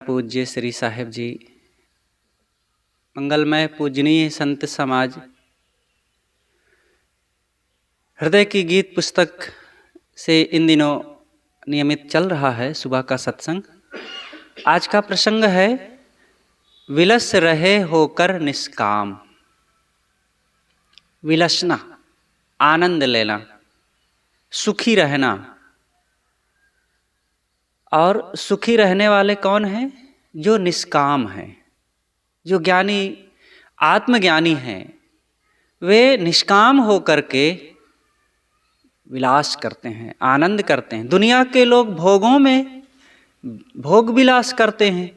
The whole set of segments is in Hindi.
पूज्य श्री साहिब जी, मंगलमय पूजनीय संत समाज, हृदय की गीत पुस्तक से इन दिनों नियमित चल रहा है सुबह का सत्संग। आज का प्रसंग है विलस रहे होकर निष्काम। विलसना, आनंद लेना, सुखी रहना। और सुखी रहने वाले कौन हैं? जो निष्काम हैं, जो ज्ञानी आत्मज्ञानी हैं। वे निष्काम होकर के विलास करते हैं, आनंद करते हैं। दुनिया के लोग भोगों में भोग विलास करते हैं,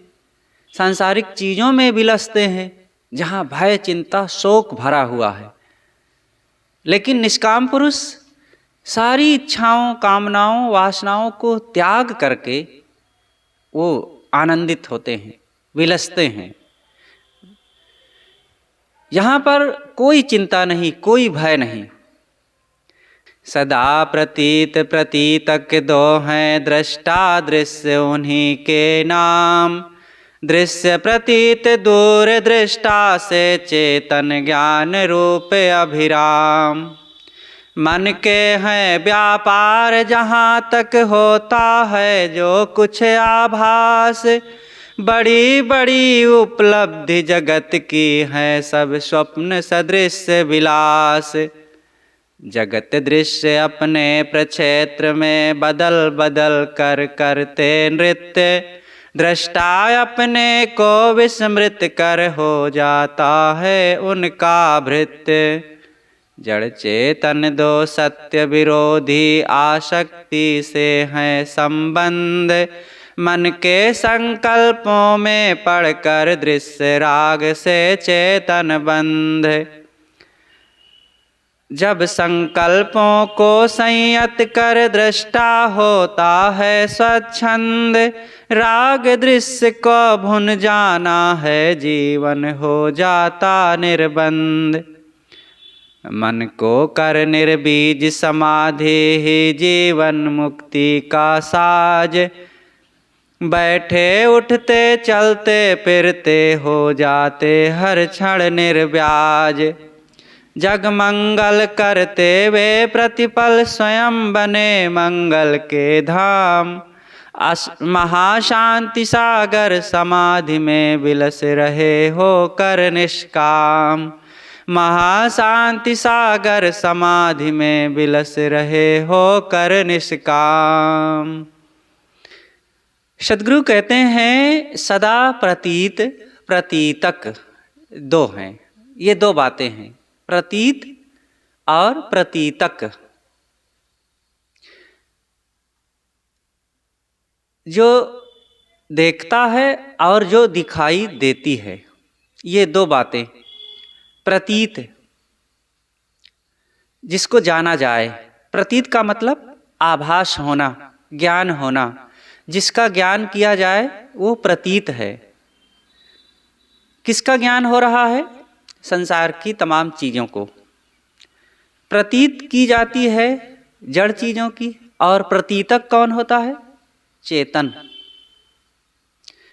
सांसारिक चीज़ों में विलसते हैं, जहाँ भय, चिंता, शोक भरा हुआ है। लेकिन निष्काम पुरुष सारी इच्छाओं, कामनाओं, वासनाओं को त्याग करके वो आनंदित होते हैं, विलसते हैं। यहाँ पर कोई चिंता नहीं, कोई भय नहीं। सदा प्रतीत प्रतीतक दो हैं, दृष्टा दृश्य उन्हीं के नाम। दृश्य प्रतीत दूर दृष्टा से, चेतन ज्ञान रूप अभिराम। मन के हैं व्यापार जहाँ तक होता है जो कुछ आभास। बड़ी बड़ी उपलब्धि जगत की है, सब स्वप्न सदृश विलास। जगत दृश्य अपने प्रक्षेत्र में बदल बदल कर करते नृत्य। दृष्टा अपने को विस्मृत कर हो जाता है उनका भृत्य। जड़ चेतन दो सत्य विरोधी, आसक्ति से है संबंध। मन के संकल्पों में पड़कर दृश्य राग से चेतन बंध। जब संकल्पों को संयत कर दृष्टा होता है स्वच्छंद। राग दृश्य को भुन जाना है, जीवन हो जाता निर्बंध। मन को कर निर्बीज समाधि ही जीवन मुक्ति का साज। बैठे उठते चलते फिरते हो जाते हर क्षण निर्व्याज। जग मंगल करते वे प्रतिपल स्वयं बने मंगल के धाम। महाशांति सागर समाधि में विलस रहे होकर निष्काम। महाशांति सागर समाधि में विलस रहे होकर निष्काम। सद्गुरु कहते हैं सदा प्रतीत प्रतीतक दो हैं। ये दो बातें हैं, प्रतीत और प्रतीतक। जो देखता है और जो दिखाई देती है, ये दो बातें। प्रतीत, जिसको जाना जाए। प्रतीत का मतलब आभास होना, ज्ञान होना। जिसका ज्ञान किया जाए वो प्रतीत है। किसका ज्ञान हो रहा है? संसार की तमाम चीज़ों को प्रतीत की जाती है, जड़ चीज़ों की। और प्रतीतक कौन होता है? चेतन।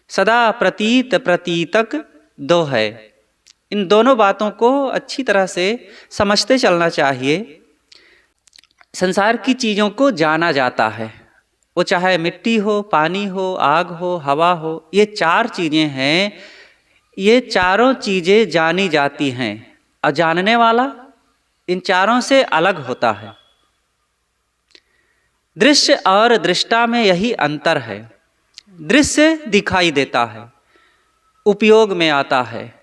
सदा प्रतीत प्रतीतक दो है। इन दोनों बातों को अच्छी तरह से समझते चलना चाहिए। संसार की चीज़ों को जाना जाता है, वो चाहे मिट्टी हो, पानी हो, आग हो, हवा हो। ये चार चीज़ें हैं, ये चारों चीज़ें जानी जाती हैं। और जानने वाला इन चारों से अलग होता है। दृश्य और दृष्टा में यही अंतर है। दृश्य दिखाई देता है, उपयोग में आता है,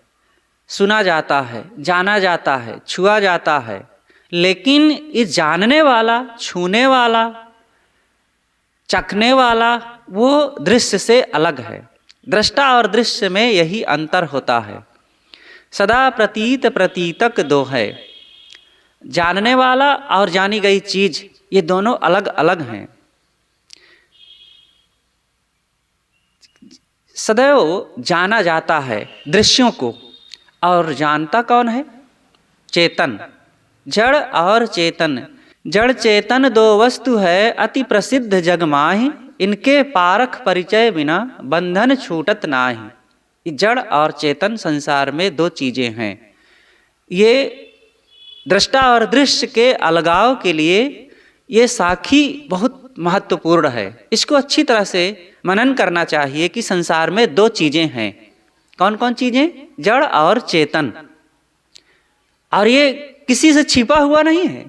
सुना जाता है, जाना जाता है, छुआ जाता है। लेकिन इस जानने वाला, छूने वाला, चखने वाला, वो दृश्य से अलग है। दृष्टा और दृश्य में यही अंतर होता है। सदा प्रतीत प्रतीतक दो है। जानने वाला और जानी गई चीज, ये दोनों अलग अलग हैं। सदैव जाना जाता है दृश्यों को, और जानता कौन है? चेतन। जड़ और चेतन। जड़ चेतन दो वस्तु है, अति प्रसिद्ध जग माहि। इनके पारख परिचय बिना बंधन छूटत नाही। जड़ और चेतन संसार में दो चीज़ें हैं। ये दृष्टा और दृश्य के अलगाव के लिए ये साखी बहुत महत्वपूर्ण है। इसको अच्छी तरह से मनन करना चाहिए कि संसार में दो चीज़ें हैं। कौन कौन चीज़ें? जड़ और चेतन। और ये किसी से छिपा हुआ नहीं है।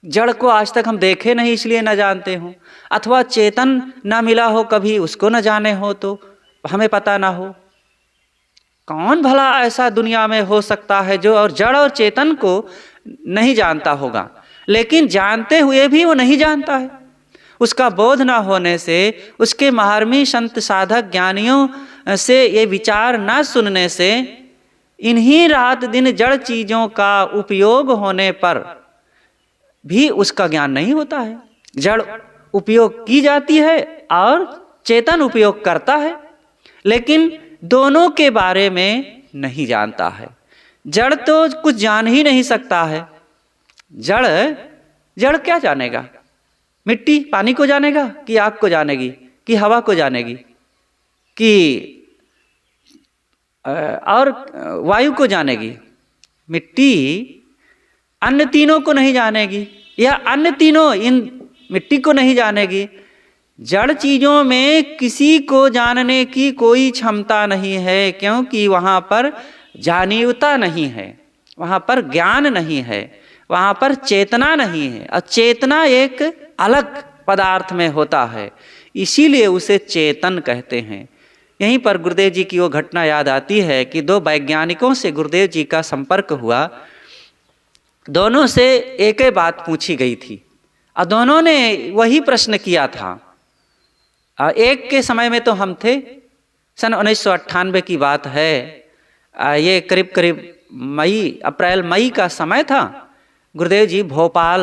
जड़ को आज तक हम देखे नहीं इसलिए न जानते हो, अथवा चेतन ना मिला हो कभी, उसको न जाने हो तो हमें पता ना हो। कौन भला ऐसा दुनिया में हो सकता है जो और जड़ और चेतन को नहीं जानता होगा? लेकिन जानते हुए भी वो नहीं जानता है। उसका बोध ना होने से, उसके महारमी संत साधक ज्ञानियों से ये विचार ना सुनने से, इन्हीं रात दिन जड़ चीज़ों का उपयोग होने पर भी उसका ज्ञान नहीं होता है। जड़ उपयोग की जाती है और चेतन उपयोग करता है, लेकिन दोनों के बारे में नहीं जानता है। जड़ तो कुछ जान ही नहीं सकता है। जड़ क्या जानेगा? मिट्टी पानी को जानेगा कि आग को जानेगी कि हवा को जानेगी कि और वायु को जानेगी? मिट्टी अन्य तीनों को नहीं जानेगी, या अन्य तीनों इन मिट्टी को नहीं जानेगी। जड़ चीज़ों में किसी को जानने की कोई क्षमता नहीं है, क्योंकि वहाँ पर जानीवता नहीं है, वहाँ पर ज्ञान नहीं है, वहाँ पर चेतना नहीं है। और चेतना एक अलग पदार्थ में होता है, इसीलिए उसे चेतन कहते हैं। यहीं पर गुरुदेव जी की वो घटना याद आती है कि दो वैज्ञानिकों से गुरुदेव जी का संपर्क हुआ। दोनों से एक ही बात पूछी गई थी और दोनों ने वही प्रश्न किया था। एक के समय में तो हम थे, सन 1998 की बात है। ये करीब करीब अप्रैल मई का समय था। गुरुदेव जी भोपाल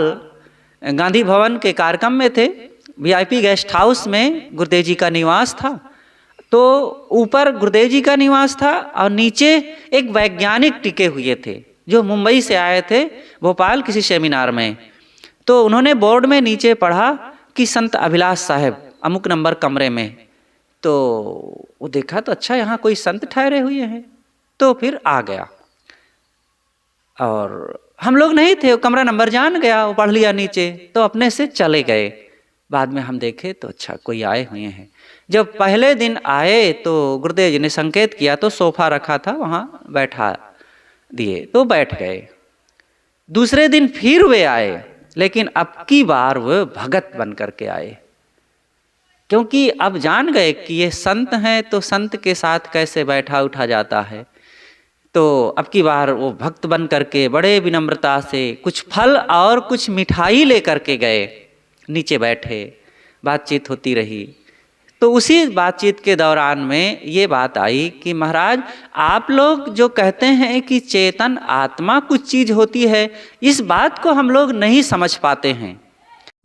गांधी भवन के कार्यक्रम में थे। वीआईपी गेस्ट हाउस में गुरुदेव जी का निवास था। तो ऊपर गुरुदेव जी का निवास था और नीचे एक वैज्ञानिक टिके हुए थे जो मुंबई से आए थे भोपाल किसी सेमिनार में। तो उन्होंने बोर्ड में नीचे पढ़ा कि संत अभिलाष साहब अमुक नंबर कमरे में। तो वो देखा तो अच्छा, यहाँ कोई संत ठहरे हुए हैं। तो फिर आ गया और हम लोग नहीं थे, वो कमरा नंबर जान गया, वो पढ़ लिया नीचे, तो अपने से चले गए। बाद में हम देखे तो अच्छा कोई आए हुए हैं। जब पहले दिन आए तो गुरुदेव जी ने संकेत किया तो सोफा रखा था वहाँ बैठा दिए, तो बैठ गए। दूसरे दिन फिर वे आए, लेकिन अब की बार वो भगत बन करके आए, क्योंकि अब जान गए कि ये संत हैं तो संत के साथ कैसे बैठा उठा जाता है। तो अब की बार वो भक्त बन करके बड़े विनम्रता से कुछ फल और कुछ मिठाई लेकर के गए, नीचे बैठे, बातचीत होती रही। तो उसी बातचीत के दौरान में ये बात आई कि महाराज आप लोग जो कहते हैं कि चेतन आत्मा कुछ चीज़ होती है, इस बात को हम लोग नहीं समझ पाते हैं।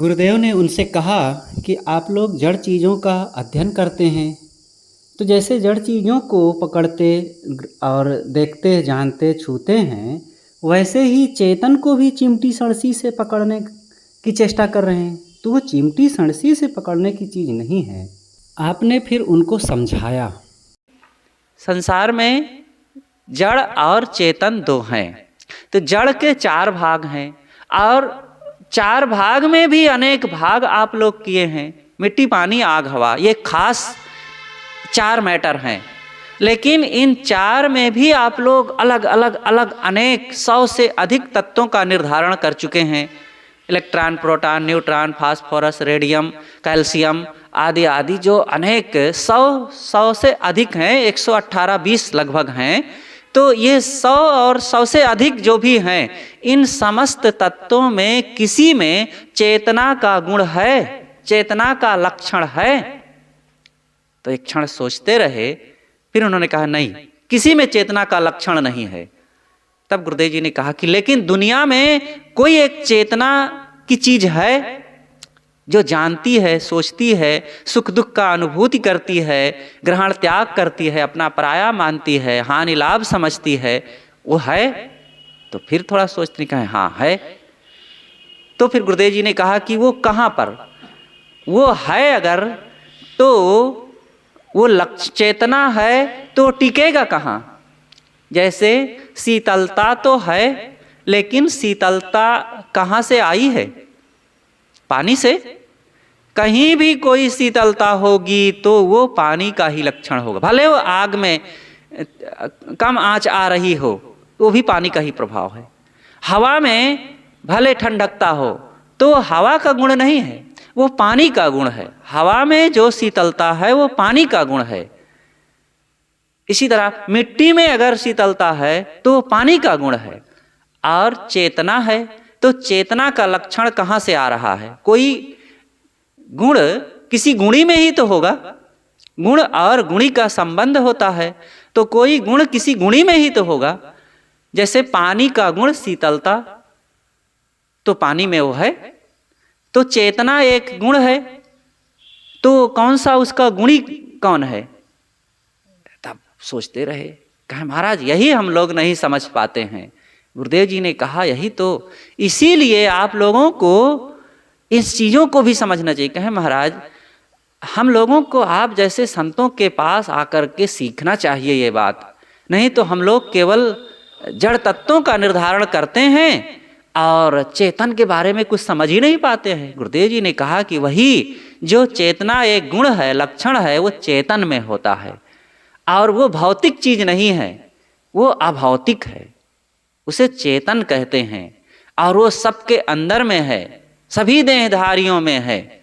गुरुदेव ने उनसे कहा कि आप लोग जड़ चीज़ों का अध्ययन करते हैं, तो जैसे जड़ चीज़ों को पकड़ते और देखते, जानते, छूते हैं, वैसे ही चेतन को भी चिमटी सड़सी से पकड़ने की चेष्टा कर रहे हैं। तो वो चिमटी सड़सी से पकड़ने की चीज़ नहीं है। आपने फिर उनको समझाया। संसार में जड़ और चेतन दो हैं। तो जड़ के 4 भाग हैं और 4 भाग में भी अनेक भाग आप लोग किए हैं। मिट्टी, पानी, आग, हवा, ये खास 4 मैटर हैं। लेकिन इन 4 में भी आप लोग अलग अलग अनेक 100 से अधिक तत्वों का निर्धारण कर चुके हैं। Electron, proton, neutron, phosphorus, radium, calcium आदि आदि जो अनेक 100 से अधिक हैं, 118-120 लगभग हैं। तो ये 100 और 100 से अधिक जो भी हैं, इन समस्त तत्वों में किसी में चेतना का गुण है, चेतना का लक्षण है। तो एक क्षण सोचते रहे, फिर उन्होंने कहा नहीं, किसी में चेतना का लक्षण नहीं है। तब गुरुदेव जी ने कहा कि लेकिन दुनिया में कोई एक चेतना की चीज है जो जानती है, सोचती है, सुख दुख का अनुभूति करती है, ग्रहण त्याग करती है, अपना पराया मानती है, हानि लाभ समझती है, वो है। तो फिर थोड़ा सोचने का हाँ है। तो फिर गुरुदेव जी ने कहा कि वो कहाँ पर? वो है अगर, तो वो लक्ष्य चेतना है तो टिकेगा कहाँ। जैसे शीतलता तो है, लेकिन शीतलता कहाँ से आई है? पानी से। कहीं भी कोई शीतलता होगी तो वो पानी का ही लक्षण होगा। भले वो आग में कम आंच आ रही हो, वो भी पानी का ही प्रभाव है। हवा में भले ठंडकता हो, तो हवा का गुण नहीं है, वो पानी का गुण है। हवा में जो शीतलता है वो पानी का गुण है। इसी तरह मिट्टी में अगर शीतलता है तो पानी का गुण है। और चेतना है तो चेतना का लक्षण कहाँ से आ रहा है? कोई गुण किसी गुणी में ही तो होगा। गुण और गुणी का संबंध होता है, तो कोई गुण किसी गुणी में ही तो होगा। जैसे पानी का गुण शीतलता, तो पानी में वो है। तो चेतना एक गुण है, तो कौन सा उसका गुणी कौन है? तब सोचते रहे, कहे महाराज यही हम लोग नहीं समझ पाते हैं। गुरुदेव जी ने कहा यही तो, इसीलिए आप लोगों को इस चीज़ों को भी समझना चाहिए। कहे महाराज हम लोगों को आप जैसे संतों के पास आकर के सीखना चाहिए ये बात। नहीं तो हम लोग केवल जड़ तत्वों का निर्धारण करते हैं और चेतन के बारे में कुछ समझ ही नहीं पाते हैं। गुरुदेव जी ने कहा कि वही जो चेतना एक गुण है, लक्षण है, वो चेतन में होता है और वो भौतिक चीज नहीं है, वो अभौतिक है, उसे चेतन कहते हैं। और वो सबके अंदर में है, सभी देहधारियों में है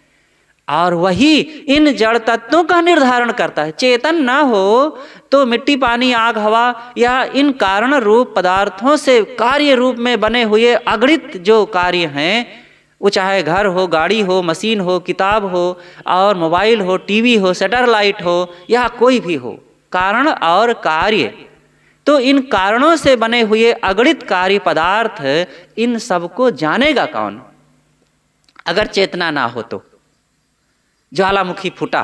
और वही इन जड़ तत्वों का निर्धारण करता है। चेतन ना हो तो मिट्टी, पानी, आग, हवा या इन कारण रूप पदार्थों से कार्य रूप में बने हुए अगणित जो कार्य हैं, वो चाहे घर हो, गाड़ी हो, मशीन हो, किताब हो और मोबाइल हो, टीवी हो, सैटेलाइट हो या कोई भी हो, कारण और कार्य, तो इन कारणों से बने हुए अगणित कार्य पदार्थ, इन सबको जानेगा कौन अगर चेतना ना हो तो? ज्वालामुखी फूटा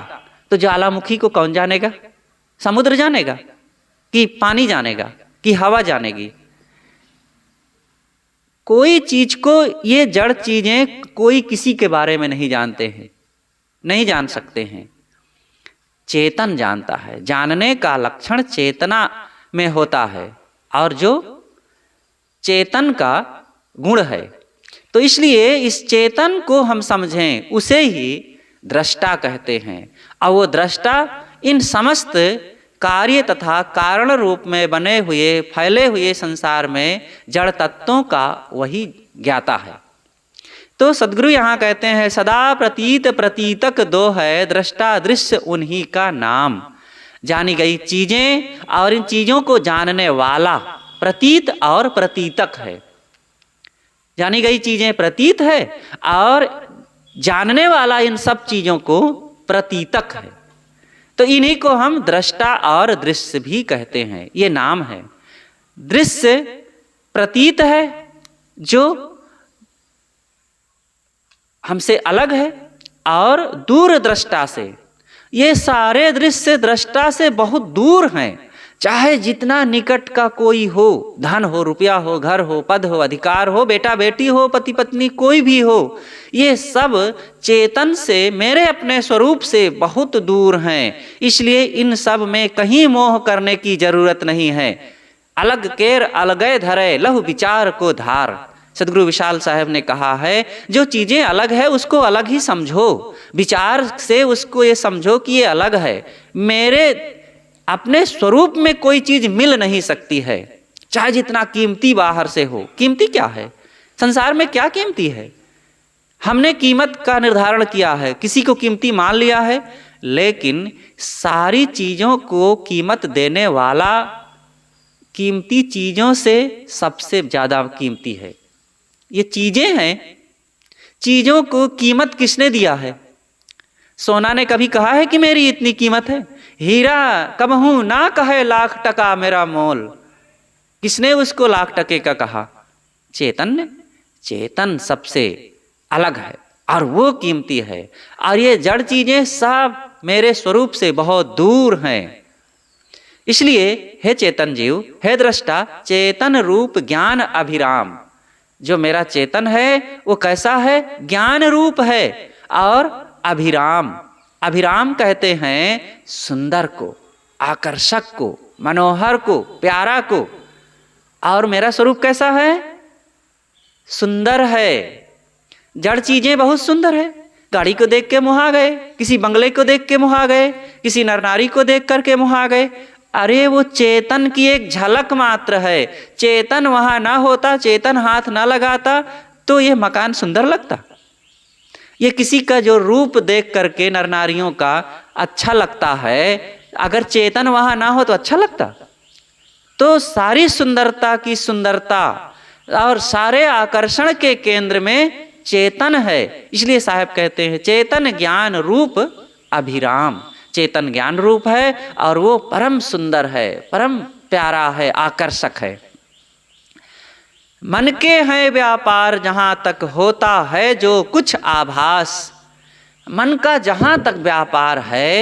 तो ज्वालामुखी को कौन जानेगा? समुद्र जानेगा कि पानी जानेगा कि हवा जानेगी? कोई चीज को, ये जड़ चीजें कोई किसी के बारे में नहीं जानते हैं, नहीं जान सकते हैं। चेतन जानता है। जानने का लक्षण चेतना में होता है और जो चेतन का गुण है। तो इसलिए इस चेतन को हम समझें, उसे ही दृष्टा कहते हैं। और वो दृष्टा इन समस्त कार्य तथा कारण रूप में बने हुए फैले हुए संसार में जड़ तत्वों का वही ज्ञाता है। तो सद्गुरु यहाँ कहते हैं सदा प्रतीत प्रतीतक दो है, दृष्टा दृश्य उन्हीं का नाम। जानी गई चीजें और इन चीजों को जानने वाला प्रतीत और प्रतीतक है। जानी गई चीजें प्रतीत है और जानने वाला इन सब चीजों को प्रतीतक है। तो इन्हीं को हम दृष्टा और दृश्य भी कहते हैं, ये नाम है। दृश्य प्रतीत है जो हमसे अलग है, और दूर दृष्टा से, ये सारे दृश्य दृष्टा से बहुत दूर हैं। चाहे जितना निकट का कोई हो, धन हो, रुपया हो, घर हो, पद हो, अधिकार हो, बेटा बेटी हो, पति पत्नी कोई भी हो, ये सब चेतन से, मेरे अपने स्वरूप से बहुत दूर हैं। इसलिए इन सब में कहीं मोह करने की जरूरत नहीं है। अलग केर अलगै धरे, लहु विचार को धार। सदगुरु विशाल साहब ने कहा है जो चीजें अलग है उसको अलग ही समझो, विचार से उसको ये समझो कि ये अलग है। मेरे अपने स्वरूप में कोई चीज मिल नहीं सकती है, चाहे जितना कीमती बाहर से हो। कीमती क्या है संसार में? क्या कीमती है? हमने कीमत का निर्धारण किया है, किसी को कीमती मान लिया है, लेकिन सारी चीजों को कीमत देने वाला कीमती चीजों से सबसे ज्यादा कीमती है। ये चीजें हैं, चीजों को कीमत किसने दिया है? सोना ने कभी कहा है कि मेरी इतनी कीमत है? हीरा कबहू ना कहे लाख टका मेरा मोल। किसने उसको लाख टके का कहा? चेतन ने। चेतन सबसे अलग है और वो कीमती है, और ये जड़ चीजें सब मेरे स्वरूप से बहुत दूर हैं। इसलिए हे चेतन जीव, हे दृष्टा, चेतन रूप ज्ञान अभिराम। जो मेरा चेतन है वो कैसा है? ज्ञान रूप है और अभिराम। अभिराम कहते हैं सुंदर को, आकर्षक को, मनोहर को, प्यारा को। और मेरा स्वरूप कैसा है? सुंदर है। जड़ चीजें बहुत सुंदर है। गाड़ी को देख के मुहा गए, किसी बंगले को देख के मुहा गए, किसी नर नारी को देख करके मुहा गए। अरे वो चेतन की एक झलक मात्र है। चेतन वहां ना होता, चेतन हाथ ना लगाता तो ये मकान सुंदर लगता। ये किसी का जो रूप देख करके नर नारियों का अच्छा लगता है, अगर चेतन वहां ना हो तो अच्छा लगता? तो सारी सुंदरता की सुंदरता और सारे आकर्षण के केंद्र में चेतन है। इसलिए साहब कहते हैं चेतन ज्ञान रूप अभिराम। चेतन ज्ञान रूप है और वो परम सुंदर है, परम प्यारा है, आकर्षक है। मन के हैं व्यापार जहाँ तक होता है जो कुछ आभास। मन का जहाँ तक व्यापार है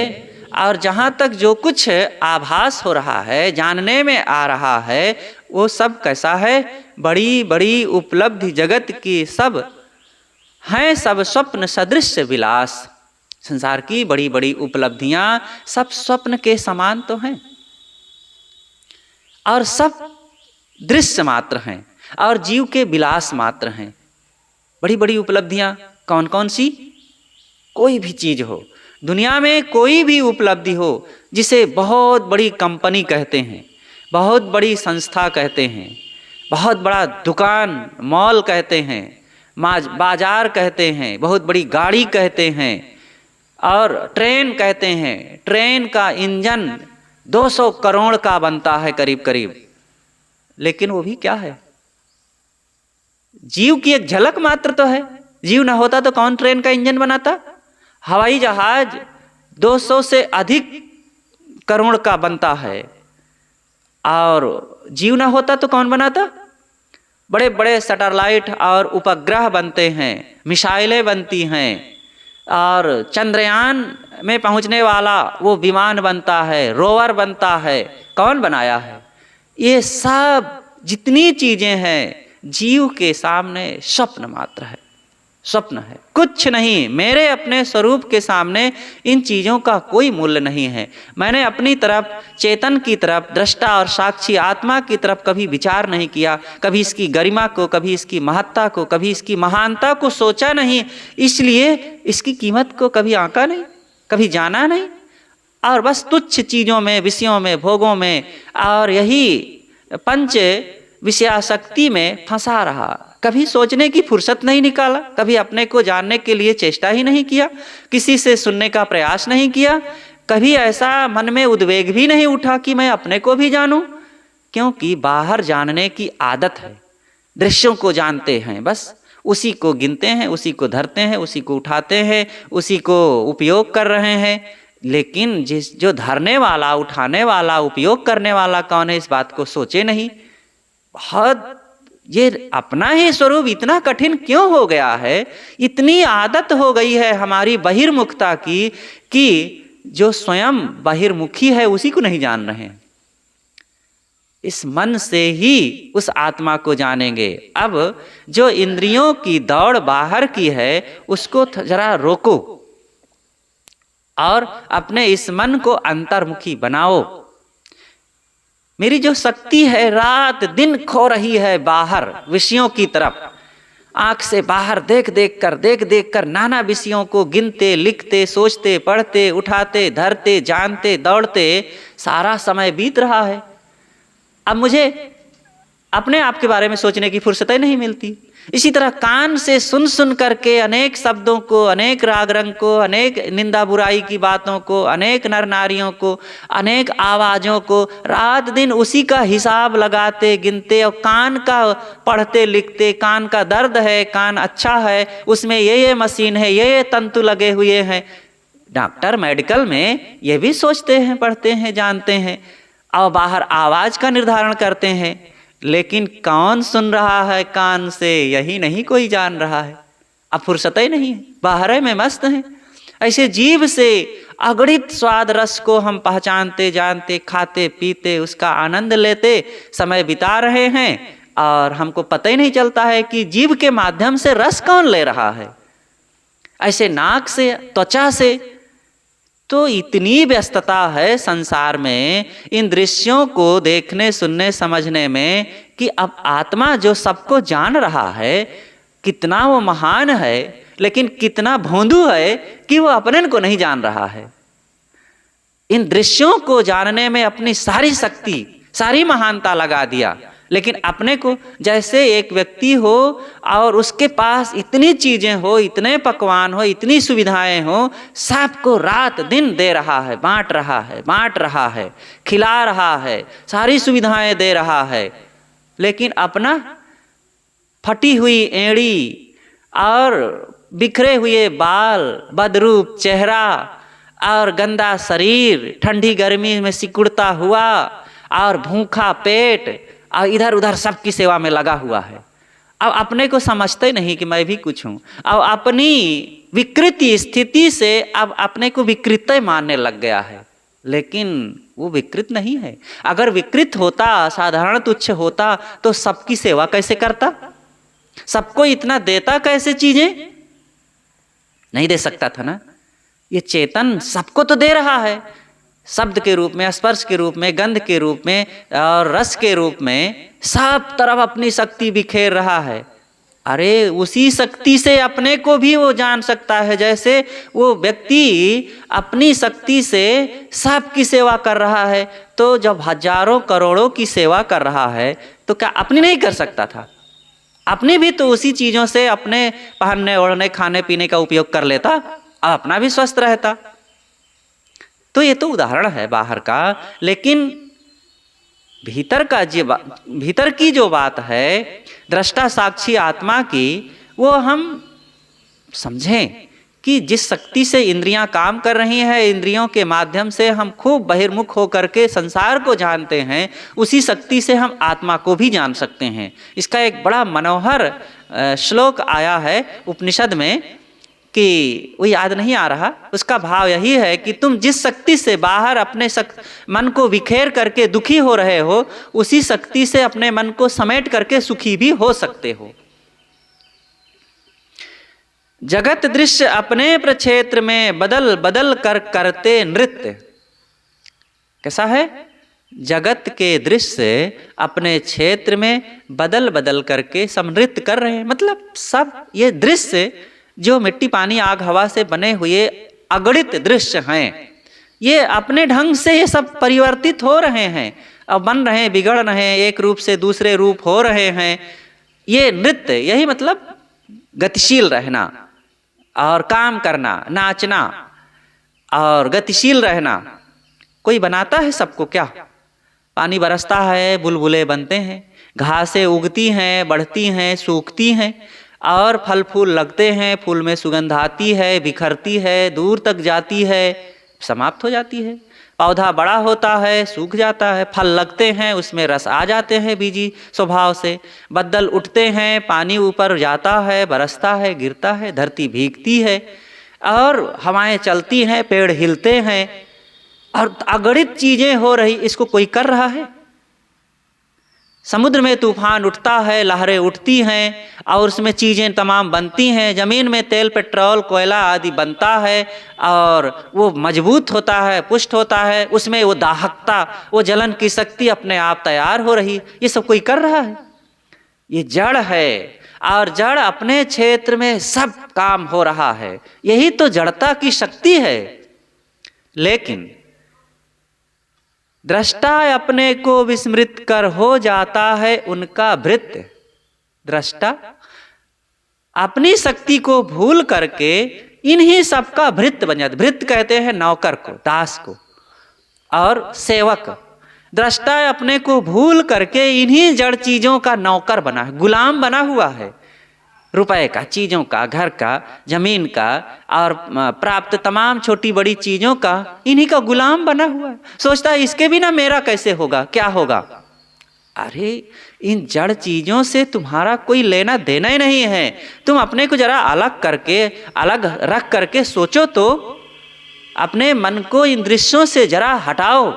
और जहाँ तक जो कुछ आभास हो रहा है, जानने में आ रहा है, वो सब कैसा है? बड़ी बड़ी उपलब्धि जगत की सब हैं, सब स्वप्न सदृश विलास। संसार की बड़ी बड़ी उपलब्धियां सब स्वप्न के समान तो हैं और सब दृश्य मात्र हैं और जीव के विलास मात्र हैं। बड़ी बड़ी उपलब्धियां कौन कौन सी? कोई भी चीज हो दुनिया में, कोई भी उपलब्धि हो जिसे बहुत बड़ी कंपनी कहते हैं, बहुत बड़ी संस्था कहते हैं, बहुत बड़ा दुकान मॉल कहते हैं, बाजार कहते हैं, बहुत बड़ी गाड़ी कहते हैं और ट्रेन कहते हैं। ट्रेन का इंजन 200 करोड़ का बनता है करीब करीब, लेकिन वो भी क्या है? जीव की एक झलक मात्र तो है। जीव ना होता तो कौन ट्रेन का इंजन बनाता? हवाई जहाज 200 से अधिक करोड़ का बनता है और जीव ना होता तो कौन बनाता? बड़े बड़े सैटेलाइट और उपग्रह बनते हैं, मिसाइलें बनती हैं और चंद्रयान में पहुंचने वाला वो विमान बनता है, रोवर बनता है। कौन बनाया है? ये सब जितनी चीजें हैं जीव के सामने स्वप्न मात्र है, स्वप्न है, कुछ नहीं। मेरे अपने स्वरूप के सामने इन चीज़ों का कोई मूल्य नहीं है। मैंने अपनी तरफ, चेतन की तरफ, दृष्टा और साक्षी आत्मा की तरफ कभी विचार नहीं किया, कभी इसकी गरिमा को, कभी इसकी महत्ता को, कभी इसकी महानता को सोचा नहीं। इसलिए इसकी कीमत को कभी आंका नहीं, कभी जाना नहीं और बस तुच्छ चीज़ों में, विषयों में, भोगों में और यही पंच विषयासक्ति में फंसा रहा। कभी सोचने की फुर्सत नहीं निकाला, कभी अपने को जानने के लिए चेष्टा ही नहीं किया, किसी से सुनने का प्रयास नहीं किया, कभी ऐसा मन में उद्वेग भी नहीं उठा कि मैं अपने को भी जानूं। क्योंकि बाहर जानने की आदत है, दृश्यों को जानते हैं, बस उसी को गिनते हैं, उसी को धरते हैं, उसी को उठाते हैं, उसी को उपयोग कर रहे हैं। लेकिन जो धरने वाला, उठाने वाला, उपयोग करने वाला कौन है, इस बात को सोचे नहीं। बहुत ये अपना ही स्वरूप इतना कठिन क्यों हो गया है? इतनी आदत हो गई है हमारी बहिर्मुखता की कि जो स्वयं बहिर्मुखी है उसी को नहीं जान रहे हैं। इस मन से ही उस आत्मा को जानेंगे। अब जो इंद्रियों की दौड़ बाहर की है उसको जरा रोको और अपने इस मन को अंतर्मुखी बनाओ। मेरी जो शक्ति है रात दिन खो रही है बाहर विषयों की तरफ। आंख से बाहर देख देख कर नाना विषयों को गिनते, लिखते, सोचते, पढ़ते, उठाते, धरते, जानते, दौड़ते सारा समय बीत रहा है। अब मुझे अपने आप के बारे में सोचने की फुर्सत ही नहीं मिलती। इसी तरह कान से सुन सुन करके अनेक शब्दों को, अनेक राग रंग को, अनेक निंदा बुराई की बातों को, अनेक नर नारियों को, अनेक आवाज़ों को रात दिन उसी का हिसाब लगाते, गिनते और कान का पढ़ते लिखते, कान का दर्द है, कान अच्छा है, उसमें ये मशीन है, ये तंतु लगे हुए हैं। डॉक्टर मेडिकल में ये भी सोचते हैं, पढ़ते हैं, जानते हैं और बाहर आवाज़ का निर्धारण करते हैं। लेकिन कौन सुन रहा है कान से, यही नहीं कोई जान रहा है। अब फुर्सत ही नहीं है, बाहर में मस्त हैं। ऐसे जीव से अगणित स्वाद रस को हम पहचानते, जानते, खाते, पीते, उसका आनंद लेते समय बिता रहे हैं और हमको पता ही नहीं चलता है कि जीव के माध्यम से रस कौन ले रहा है। ऐसे नाक से, त्वचा से। तो इतनी व्यस्तता है संसार में इन दृश्यों को देखने, सुनने, समझने में कि अब आत्मा जो सबको जान रहा है, कितना वो महान है, लेकिन कितना भोंदू है कि वो अपने को नहीं जान रहा है। इन दृश्यों को जानने में अपनी सारी शक्ति, सारी महानता लगा दिया, लेकिन अपने को जैसे एक व्यक्ति हो और उसके पास इतनी चीजें हो, इतने पकवान हो, इतनी सुविधाएं हो, सबको रात दिन दे रहा है, बांट रहा है, खिला रहा है, सारी सुविधाएं दे रहा है, लेकिन अपना फटी हुई एड़ी और बिखरे हुए बाल, बदरूप चेहरा और गंदा शरीर, ठंडी गर्मी में सिकुड़ता हुआ और भूखा पेट और इधर उधर सबकी सेवा में लगा हुआ है। अब अपने को समझते नहीं कि मैं भी कुछ हूँ। अब अपनी विकृति स्थिति से अब अपने को विकृत मानने लग गया है, लेकिन वो विकृत नहीं है। अगर विकृत होता, साधारण तुच्छ होता तो सबकी सेवा कैसे करता, सबको इतना देता कैसे चीजें? नहीं दे सकता था ना। ये चेतन सबको तो दे रहा है, शब्द के रूप में, स्पर्श के रूप में, गंध के रूप में और रस के रूप में, सब तरफ अपनी शक्ति बिखेर रहा है। अरे उसी शक्ति से अपने को भी वो जान सकता है। जैसे वो व्यक्ति अपनी शक्ति से सबकी सेवा कर रहा है, तो जब हजारों करोड़ों की सेवा कर रहा है तो क्या अपनी नहीं कर सकता था? अपनी भी तो उसी चीजों से अपने पहनने, ओढ़ने, खाने पीने का उपयोग कर लेता, अपना भी स्वस्थ रहता। तो ये तो उदाहरण है बाहर का, लेकिन भीतर की जो बात है दृष्टा साक्षी आत्मा की, वो हम समझें कि जिस शक्ति से इंद्रियां काम कर रही हैं, इंद्रियों के माध्यम से हम खूब बहिर्मुख होकर के संसार को जानते हैं, उसी शक्ति से हम आत्मा को भी जान सकते हैं। इसका एक बड़ा मनोहर श्लोक आया है उपनिषद में कि वो याद नहीं आ रहा, उसका भाव यही है कि तुम जिस शक्ति से बाहर अपने मन को बिखेर करके दुखी हो रहे हो, उसी शक्ति से अपने मन को समेट करके सुखी भी हो सकते हो। जगत दृश्य अपने प्रक्षेत्र में बदल बदल कर करते नृत्य। कैसा है? जगत के दृश्य अपने क्षेत्र में बदल बदल करके सब नृत्य कर रहे हैं। मतलब सब ये दृश्य जो मिट्टी, पानी, आग, हवा से बने हुए अगणित दृश्य हैं, ये अपने ढंग से ये सब परिवर्तित हो रहे हैं, अब बन रहे हैं, बिगड़ रहे हैं, एक रूप से दूसरे रूप हो रहे हैं। ये नृत्य, यही मतलब गतिशील रहना और काम करना, नाचना और गतिशील रहना। कोई बनाता है सबको क्या? पानी बरसता है, बुलबुले बनते हैं, घासें उगती हैं, बढ़ती हैं, सूखती हैं और फल फूल लगते हैं, फूल में सुगंध आती है, बिखरती है, दूर तक जाती है, समाप्त हो जाती है। पौधा बड़ा होता है, सूख जाता है, फल लगते हैं, उसमें रस आ जाते हैं बीजी स्वभाव से, बदल उठते हैं, पानी ऊपर जाता है, बरसता है, गिरता है, धरती भीगती है और हवाएं चलती हैं, पेड़ हिलते हैं और अगणित चीजें हो रही। इसको कोई कर रहा है? समुद्र में तूफान उठता है, लहरें उठती हैं और उसमें चीज़ें तमाम बनती हैं। ज़मीन में तेल, पेट्रोल, कोयला आदि बनता है और वो मजबूत होता है, पुष्ट होता है, उसमें वो दाहकता, वो जलन की शक्ति अपने आप तैयार हो रही। ये सब कोई कर रहा है? ये जड़ है और जड़ अपने क्षेत्र में सब काम हो रहा है। यही तो जड़ता की शक्ति है। लेकिन दृष्टा अपने को विस्मृत कर हो जाता है उनका भृत्य। दृष्टा अपनी शक्ति को भूल करके इन्हीं सबका भृत्य बन जाता। भृत्य कहते हैं नौकर को, दास को और सेवक। दृष्टा अपने को भूल करके इन्हीं जड़ चीजों का नौकर बना है, गुलाम बना हुआ है। रुपए का, चीज़ों का, घर का, जमीन का और प्राप्त तमाम छोटी बड़ी चीज़ों का इन्हीं का गुलाम बना हुआ है। सोचता है इसके बिना मेरा कैसे होगा, क्या होगा। अरे इन जड़ चीज़ों से तुम्हारा कोई लेना देना ही नहीं है। तुम अपने को जरा अलग करके, अलग रख करके सोचो तो, अपने मन को इन दृश्यों से जरा हटाओ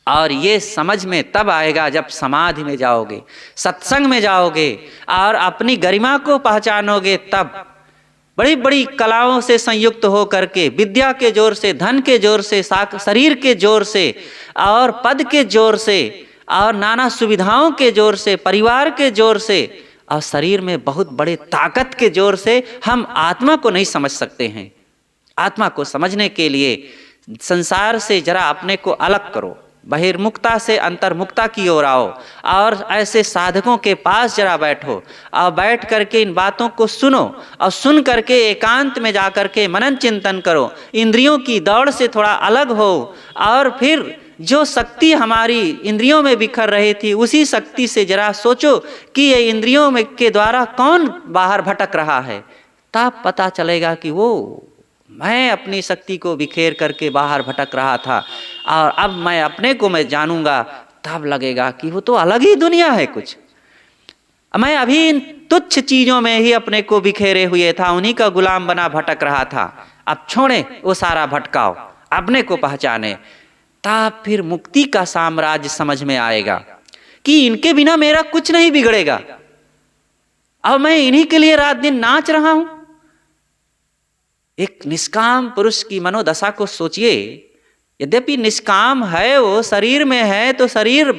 और ये समझ में तब आएगा जब समाधि में जाओगे, सत्संग में जाओगे और अपनी गरिमा को पहचानोगे। तब बड़ी बड़ी कलाओं से संयुक्त हो करके, विद्या के जोर से, धन के जोर से, शरीर के जोर से और पद के जोर से और नाना सुविधाओं के जोर से, परिवार के जोर से और शरीर में बहुत बड़े ताकत के जोर से हम आत्मा को नहीं समझ सकते हैं। आत्मा को समझने के लिए संसार से जरा अपने को अलग करो, बहिर्मुखता से अंतर्मुखता की ओर आओ और ऐसे साधकों के पास जरा बैठो और बैठ करके इन बातों को सुनो और सुन करके एकांत में जा करके मनन चिंतन करो, इंद्रियों की दौड़ से थोड़ा अलग हो और फिर जो शक्ति हमारी इंद्रियों में बिखर रही थी उसी शक्ति से जरा सोचो कि ये इंद्रियों में के द्वारा कौन बाहर भटक रहा है। तब पता चलेगा कि वो मैं अपनी शक्ति को बिखेर करके बाहर भटक रहा था और अब मैं अपने को मैं जानूंगा, तब लगेगा कि वो तो अलग ही दुनिया है कुछ। मैं अभी इन तुच्छ चीज़ों में ही अपने को बिखेरे हुए था, उन्हीं का गुलाम बना भटक रहा था। अब छोड़े वो सारा भटकाव, अपने को पहचाने, तब फिर मुक्ति का साम्राज्य समझ में आएगा कि इनके बिना मेरा कुछ नहीं बिगड़ेगा। अब मैं इन्हीं के लिए रात दिन नाच रहा हूं। एक निष्काम पुरुष की मनोदशा को सोचिए। यद्यपि निष्काम है, वो शरीर में है, तो शरीर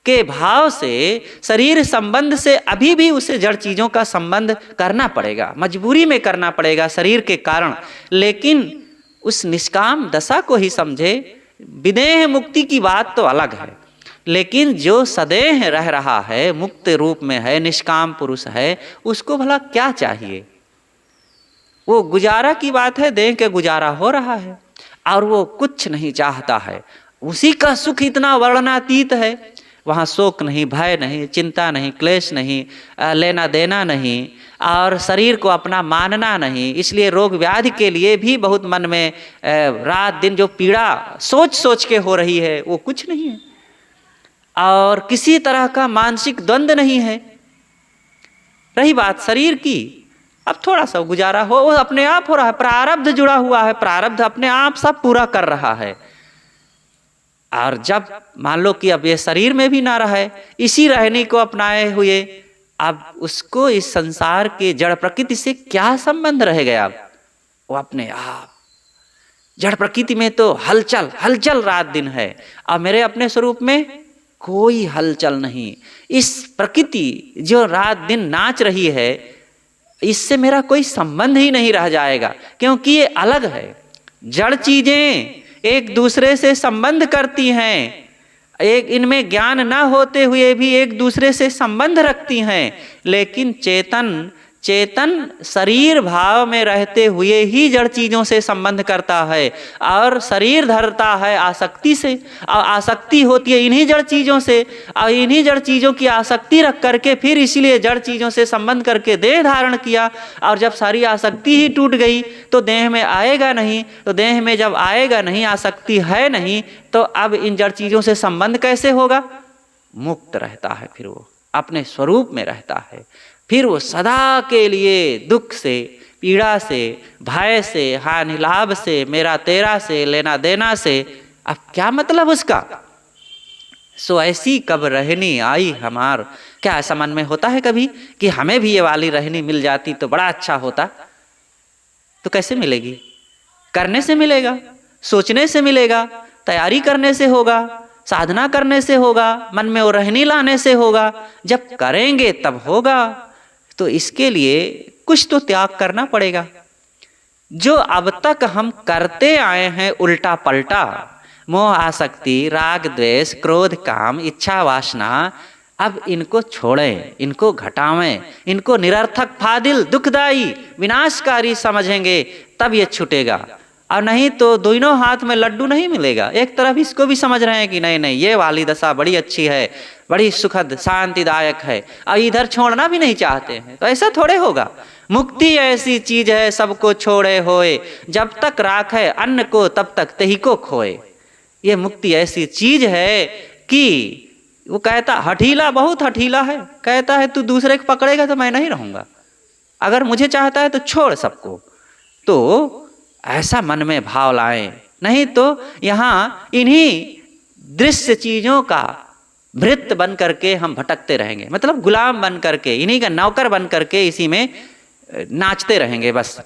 के भाव से, शरीर संबंध से अभी भी उसे जड़ चीजों का संबंध करना पड़ेगा, मजबूरी में करना पड़ेगा शरीर के कारण। लेकिन उस निष्काम दशा को ही समझे। विदेह मुक्ति की बात तो अलग है, लेकिन जो सदेह रह रहा है, मुक्त रूप में है, निष्काम पुरुष है, उसको भला क्या चाहिए? वो गुजारा की बात है, देह के गुजारा हो रहा है और वो कुछ नहीं चाहता है। उसी का सुख इतना वर्णनातीत है। वहाँ शोक नहीं, भय नहीं, चिंता नहीं, क्लेश नहीं, लेना देना नहीं और शरीर को अपना मानना नहीं। इसलिए रोग व्याधि के लिए भी बहुत मन में रात दिन जो पीड़ा सोच सोच के हो रही है वो कुछ नहीं है और किसी तरह का मानसिक द्वंद्व नहीं है। रही बात शरीर की, अब थोड़ा सा गुजारा हो, वो अपने आप हो रहा है, प्रारब्ध जुड़ा हुआ है, प्रारब्ध अपने आप सब पूरा कर रहा है। और जब मान लो कि अब ये शरीर में भी ना रहे, इसी रहनी को अपनाए हुए, अब उसको इस संसार के जड़ प्रकृति से क्या संबंध रह गया? अब वो अपने आप जड़ प्रकृति में तो हलचल हलचल रात दिन है और मेरे अपने स्वरूप में कोई हलचल नहीं। इस प्रकृति जो रात दिन नाच रही है, इससे मेरा कोई संबंध ही नहीं रह जाएगा, क्योंकि ये अलग है। जड़ चीजें एक दूसरे से संबंध करती हैं, एक इनमें ज्ञान ना होते हुए भी एक दूसरे से संबंध रखती हैं, लेकिन चेतन शरीर भाव में रहते हुए ही जड़ चीजों से संबंध करता है और शरीर धरता है आसक्ति से, और आसक्ति होती है इन्हीं जड़ चीजों से, और इन्हीं जड़ चीजों की आसक्ति रख करके फिर इसीलिए जड़ चीजों से संबंध करके देह धारण किया। और जब सारी आसक्ति ही टूट गई तो देह में आएगा नहीं, तो देह में जब आएगा नहीं, आसक्ति है नहीं, तो अब इन जड़ चीजों से संबंध कैसे होगा? मुक्त रहता है, फिर वो अपने स्वरूप में रहता है। फिर वो सदा के लिए दुख से, पीड़ा से, भय से, हानि लाभ से, मेरा तेरा से, लेना देना से, अब क्या मतलब उसका? सो ऐसी कब रहनी आई हमार। क्या ऐसा मन में होता है कभी कि हमें भी ये वाली रहनी मिल जाती तो बड़ा अच्छा होता? तो कैसे मिलेगी? करने से मिलेगा, सोचने से मिलेगा, तैयारी करने से होगा, साधना करने से होगा, मन में वो रहनी लाने से होगा। जब करेंगे तब होगा। तो इसके लिए कुछ तो त्याग करना पड़ेगा। जो अब तक हम करते आए हैं उल्टा पलटा, मोह आसक्ति, राग द्वेष, क्रोध काम, इच्छा वासना, अब इनको छोड़ें, इनको घटावें, इनको निरर्थक, फादिल, दुखदाई, विनाशकारी समझेंगे तब ये छूटेगा। और नहीं तो दोनों हाथ में लड्डू नहीं मिलेगा। एक तरफ इसको भी समझ रहे हैं कि नहीं नहीं ये वाली दशा बड़ी अच्छी है, बड़ी सुखद शांतिदायक है, और इधर छोड़ना भी नहीं चाहते हैं, तो ऐसा थोड़े होगा। मुक्ति ऐसी चीज है सबको छोड़े होए, जब तक राखे अन्न को तब तक तही को खोए। ये मुक्ति ऐसी चीज है कि वो कहता हठीला, बहुत हठीला है, कहता है तू दूसरे को पकड़ेगा तो मैं नहीं रहूंगा, अगर मुझे चाहता है तो छोड़ सबको। तो ऐसा मन में भाव लाएं, नहीं तो यहाँ इन्हीं दृश्य चीजों का भृत्य बन करके हम भटकते रहेंगे, मतलब गुलाम बन करके, इन्हीं का नौकर बन करके इसी में नाचते रहेंगे बस।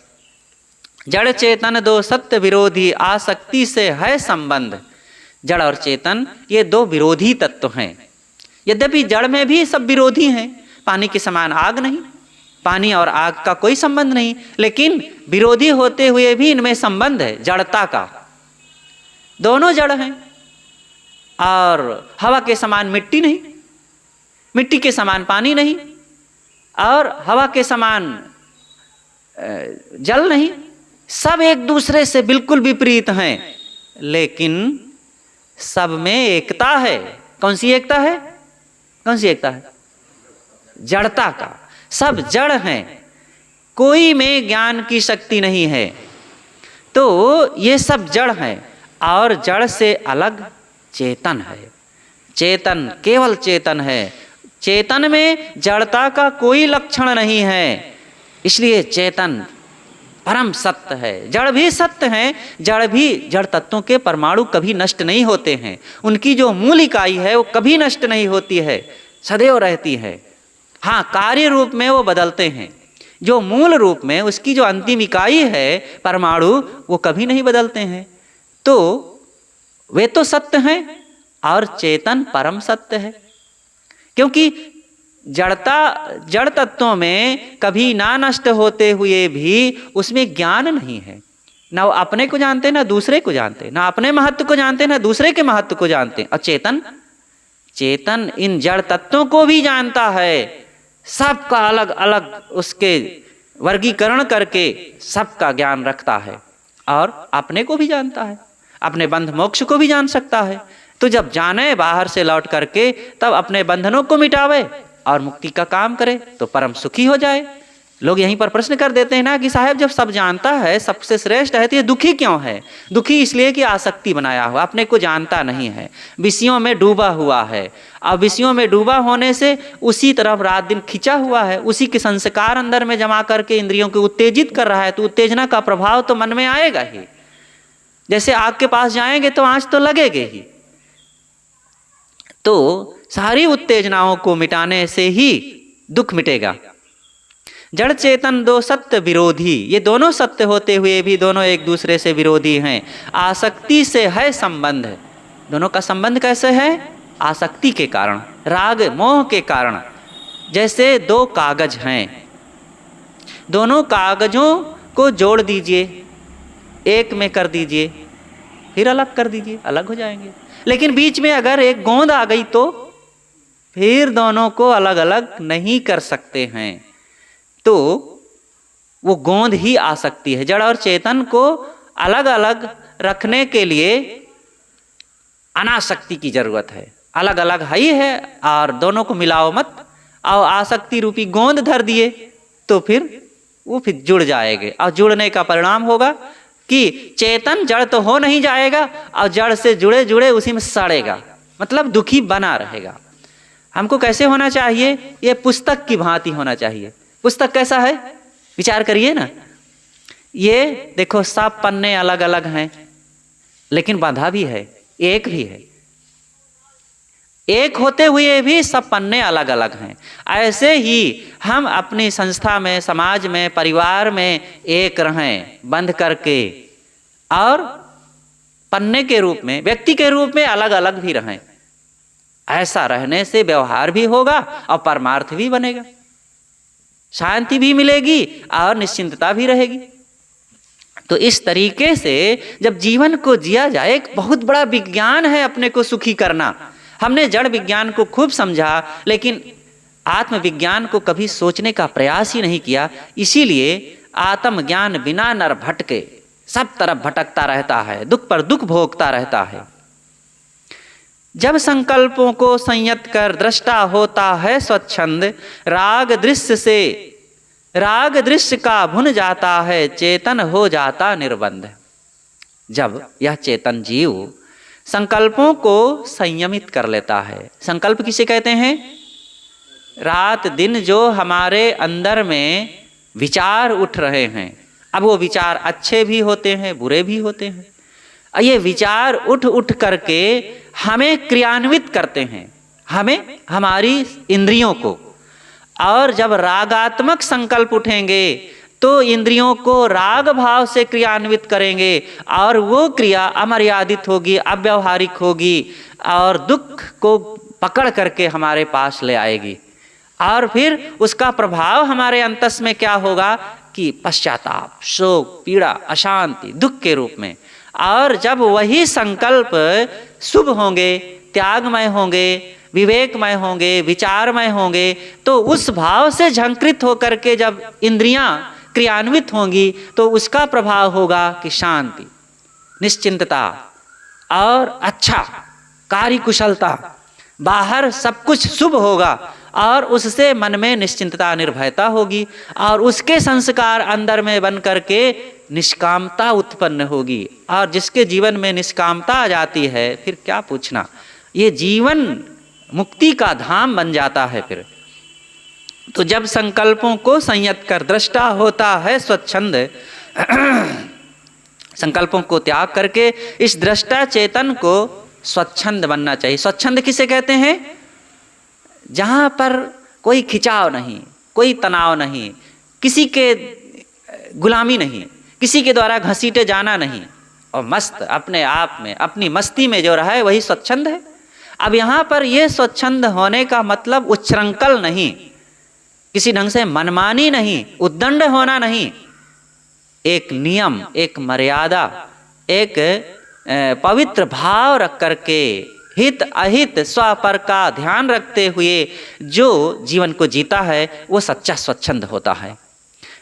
जड़ चेतन दो सत्य विरोधी, आसक्ति से है संबंध। जड़ और चेतन ये दो विरोधी तत्व हैं। यद्यपि जड़ में भी सब विरोधी हैं, पानी के समान आग नहीं, पानी और आग का कोई संबंध नहीं, लेकिन विरोधी होते हुए भी इनमें संबंध है जड़ता का। दोनों जड़ हैं। और हवा के समान मिट्टी नहीं, मिट्टी के समान पानी नहीं, और हवा के समान जल नहीं, सब एक दूसरे से बिल्कुल विपरीत हैं, लेकिन सब में एकता है। कौन सी एकता है? कौन सी एकता है? जड़ता का। सब जड़ हैं, कोई में ज्ञान की शक्ति नहीं है। तो ये सब जड़ हैं, और जड़ से अलग चेतन है। चेतन केवल चेतन है, चेतन में जड़ता का कोई लक्षण नहीं है, इसलिए चेतन परम सत्य है। जड़ भी सत्य है, जड़ भी, जड़ तत्वों के परमाणु कभी नष्ट नहीं होते हैं, उनकी जो मूल इकाई है वो कभी नष्ट नहीं होती है, सदैव रहती है। हाँ, कार्य रूप में वो बदलते हैं, जो मूल रूप में उसकी जो अंतिम इकाई है परमाणु, वो कभी नहीं बदलते हैं। तो वे तो सत्य हैं, और चेतन परम सत्य है। क्योंकि जड़ता, जड़ तत्वों में कभी ना नष्ट होते हुए भी उसमें ज्ञान नहीं है। ना वो अपने को जानते, ना दूसरे को जानते, ना अपने महत्व को जानते, ना दूसरे के महत्व को जानते। और चेतन, चेतन इन जड़ तत्वों को भी जानता है, सबका अलग अलग उसके वर्गीकरण करके सबका ज्ञान रखता है, और अपने को भी जानता है, अपने बंध मोक्ष को भी जान सकता है। तो जब जाने बाहर से लौट करके, तब अपने बंधनों को मिटावे और मुक्ति का काम करे, तो परम सुखी हो जाए। लोग यहीं पर प्रश्न कर देते हैं ना कि साहब जब सब जानता है, सबसे श्रेष्ठ है, तो ये दुखी क्यों है? दुखी इसलिए कि आसक्ति बनाया हुआ, अपने को जानता नहीं है, विषयों में डूबा हुआ है। अब विषयों में डूबा होने से उसी तरफ रात दिन खिंचा हुआ है, उसी के संस्कार अंदर में जमा करके इंद्रियों को उत्तेजित कर रहा है, तो उत्तेजना का प्रभाव तो मन में आएगा ही। जैसे आग के पास जाएंगे तो आंच तो लगेगी ही। तो सारी उत्तेजनाओं को मिटाने से ही दुख मिटेगा। जड़ चेतन दो सत्य विरोधी, ये दोनों सत्य होते हुए भी दोनों एक दूसरे से विरोधी हैं। आसक्ति से है संबंध। दोनों का संबंध कैसे है? आसक्ति के कारण, राग मोह के कारण। जैसे दो कागज हैं, दोनों कागजों को जोड़ दीजिए, एक में कर दीजिए, फिर अलग कर दीजिए, अलग हो जाएंगे। लेकिन बीच में अगर एक गोंद आ गई तो फिर दोनों को अलग अलग नहीं कर सकते हैं। तो वो गोंद ही आसक्ति है। जड़ और चेतन को अलग अलग रखने के लिए अनासक्ति की जरूरत है। अलग अलग है ही है, और दोनों को मिलाओ मत, और आसक्ति रूपी गोंद धर दिए तो फिर वो फिर जुड़ जाएंगे, और जुड़ने का परिणाम होगा कि चेतन जड़ तो हो नहीं जाएगा, और जड़ से जुड़े जुड़े उसी में सड़ेगा, मतलब दुखी बना रहेगा। हमको कैसे होना चाहिए? ये पुस्तक की भांति होना चाहिए। पुस्तक कैसा है? विचार करिए ना। ये देखो, सब पन्ने अलग अलग हैं, लेकिन बांधा भी है, एक भी है। एक होते हुए भी सब पन्ने अलग अलग हैं। ऐसे ही हम अपनी संस्था में, समाज में, परिवार में एक रहें बंध करके, और पन्ने के रूप में, व्यक्ति के रूप में अलग अलग भी रहें। ऐसा रहने से व्यवहार भी होगा और परमार्थ भी बनेगा, शांति भी मिलेगी और निश्चिंतता भी रहेगी। तो इस तरीके से जब जीवन को जिया जाए, एक बहुत बड़ा विज्ञान है अपने को सुखी करना। हमने जड़ विज्ञान को खूब समझा, लेकिन आत्मविज्ञान को कभी सोचने का प्रयास ही नहीं किया। इसीलिए आत्मज्ञान बिना नर भटके सब तरफ भटकता रहता है, दुख पर दुख भोगता रहता है। जब संकल्पों को संयत कर दृष्टा होता है स्वच्छंद, राग दृश्य से, राग दृश्य का भुन जाता है, चेतन हो जाता निर्बंध। जब यह चेतन जीव संकल्पों को संयमित कर लेता है। संकल्प किसे कहते हैं? रात दिन जो हमारे अंदर में विचार उठ रहे हैं। अब वो विचार अच्छे भी होते हैं, बुरे भी होते हैं। ये विचार उठ उठ करके हमें क्रियान्वित करते हैं, हमें, हमारी इंद्रियों को। और जब रागात्मक संकल्प उठेंगे तो इंद्रियों को राग भाव से क्रियान्वित करेंगे और वो क्रिया अमर्यादित होगी, अव्यावहारिक होगी और दुख को पकड़ करके हमारे पास ले आएगी। और फिर उसका प्रभाव हमारे अंतस में क्या होगा कि पश्चाताप, शोक, पीड़ा, अशांति, दुख के रूप में। और जब वही संकल्प शुभ होंगे, त्यागमय होंगे, विवेकमय होंगे, विचारमय होंगे, तो उस भाव से झंकृत होकर के जब इंद्रियां क्रियान्वित होंगी तो उसका प्रभाव होगा कि शांति, निश्चिंतता और अच्छा कार्यकुशलता, बाहर सब कुछ शुभ होगा और उससे मन में निश्चिंतता, निर्भयता होगी और उसके संस्कार अंदर में बन करके निष्कामता उत्पन्न होगी। और जिसके जीवन में निष्कामता आ जाती है फिर क्या पूछना, ये जीवन मुक्ति का धाम बन जाता है। फिर तो जब संकल्पों को संयत कर दृष्टा होता है स्वच्छंद, संकल्पों को त्याग करके इस दृष्टा चेतन को स्वच्छंद बनना चाहिए। स्वच्छंद किसे कहते हैं? जहाँ पर कोई खिंचाव नहीं, कोई तनाव नहीं, किसी के गुलामी नहीं, किसी के द्वारा घसीटे जाना नहीं और मस्त अपने आप में अपनी मस्ती में जो रहा है वही स्वच्छंद है। अब यहाँ पर ये स्वच्छंद होने का मतलब उच्छृंखल नहीं, किसी ढंग से मनमानी नहीं, उद्दंड होना नहीं, एक नियम, एक मर्यादा, एक पवित्र भाव रख करके हित अहित स्वपर का ध्यान रखते हुए जो जीवन को जीता है वो सच्चा स्वच्छंद होता है।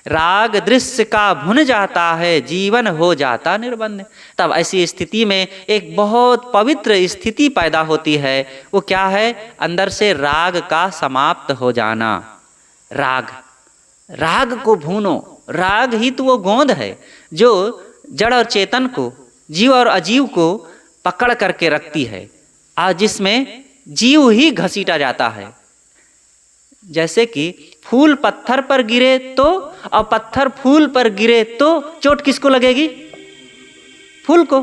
राग दृश्य का भुन जाता है, जीवन हो जाता निर्बंध। तब ऐसी स्थिति में एक बहुत पवित्र स्थिति पैदा होती है। वो क्या है? अंदर से राग का समाप्त हो जाना। राग को भूनो। राग ही तो वो गोंद है जो जड़ और चेतन को, जीव और अजीव को पकड़ करके रखती है और जिसमें जीव ही घसीटा जाता है। जैसे कि फूल पत्थर पर गिरे तो और पत्थर फूल पर गिरे तो चोट किसको लगेगी? फूल को।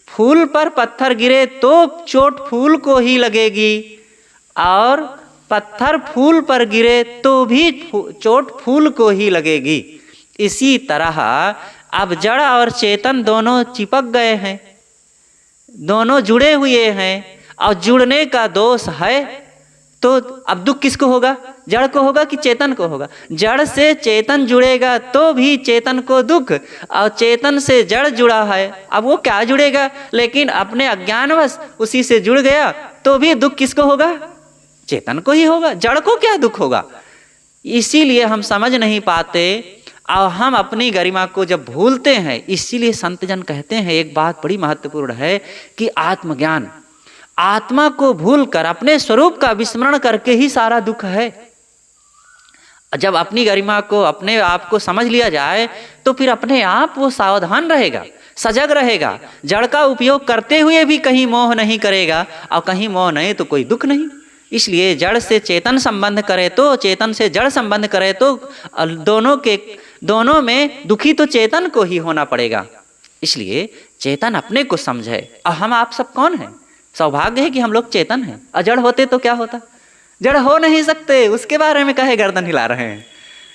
फूल पर पत्थर गिरे तो चोट फूल को ही लगेगी और पत्थर फूल पर गिरे तो भी चोट फूल को ही लगेगी। इसी तरह अब जड़ और चेतन दोनों चिपक गए हैं, दोनों जुड़े हुए हैं और जुड़ने का दोष है तो अब दुख किसको होगा? जड़ को होगा कि चेतन को होगा? जड़ से चेतन जुड़ेगा तो भी चेतन को दुख, और चेतन से जड़ जुड़ा है, अब वो क्या जुड़ेगा? लेकिन अपने अज्ञानवश उसी से जुड़ गया तो भी दुख किसको होगा? चेतन को ही होगा। जड़ को क्या दुख होगा? इसीलिए हम समझ नहीं पाते और हम अपनी गरिमा को जब भूलते हैं। इसीलिए संत जन कहते हैं एक बात बड़ी महत्वपूर्ण है कि आत्मज्ञान, आत्मा को भूलकर अपने स्वरूप का विस्मरण करके ही सारा दुख है। जब अपनी गरिमा को, अपने आप को समझ लिया जाए तो फिर अपने आप वो सावधान रहेगा, सजग रहेगा, जड़ का उपयोग करते हुए भी कहीं मोह नहीं करेगा और कहीं मोह नहीं तो कोई दुख नहीं। इसलिए जड़ से चेतन संबंध करे तो, चेतन से जड़ संबंध करे तो दोनों में दुखी तो चेतन को ही होना पड़ेगा। इसलिए चेतन अपने को समझे। और हम आप सब कौन हैं? सौभाग्य है कि हम लोग चेतन हैं। अजड़ होते तो क्या होता? जड़ हो नहीं सकते, उसके बारे में काहे गर्दन हिला रहे हैं?